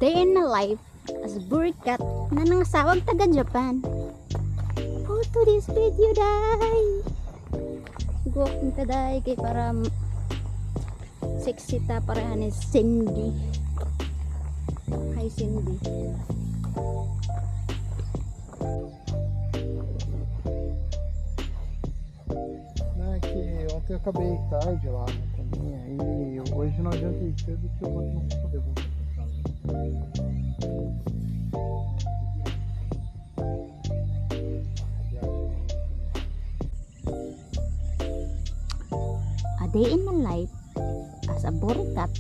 day in a life as burikat na nangasawag taga Japan. For today's video, day guwaking ka day kay para sexy ta pareha ni Cindy. Hi Cindy. Não, é que ontem eu acabei tarde lá, né, também, aí hoje não adianta ir cedo que eu hoje não vou poder voltar pra casa. A day in a life as a burikat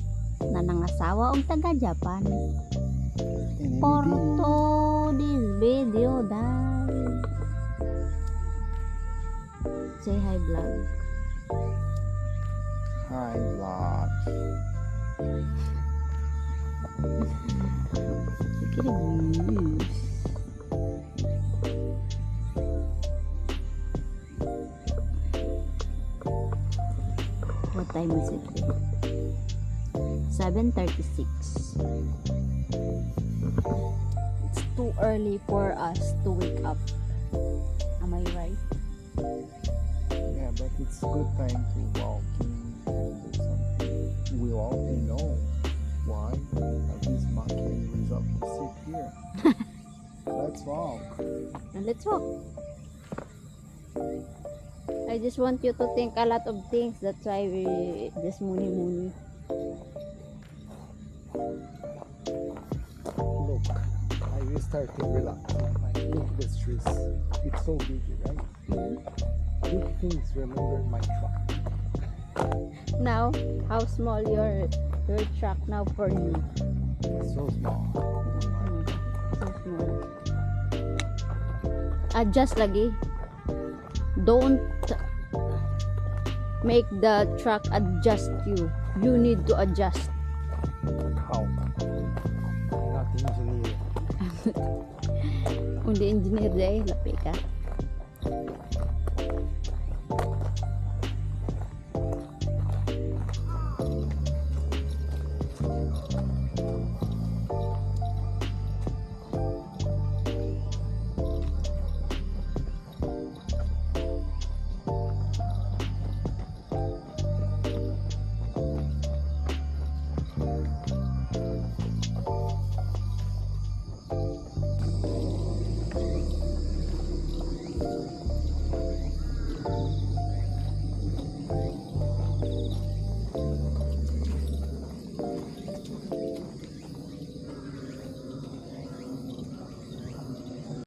na nangasawa og taga Japan. For today's video, day say hi vlog. Hi, vlog. Kidding. What time is it? 7:36. It's too early for us to wake up. Am I right? Yeah, but it's good time to walking and do something. We already know why this monkey is up to sit here. Let's walk. Now let's walk. I just want you to think a lot of things. That's why we just muni. Look, I will start to relax. Like, look at this trees. It's so big, right? Big things remember my truck. Now, how small your truck now for you? It's so small. So small. Adjust lagi. Don't make the truck adjust you. You need to adjust. How? I'm not engineer. Kung di engineer day, lapi ka.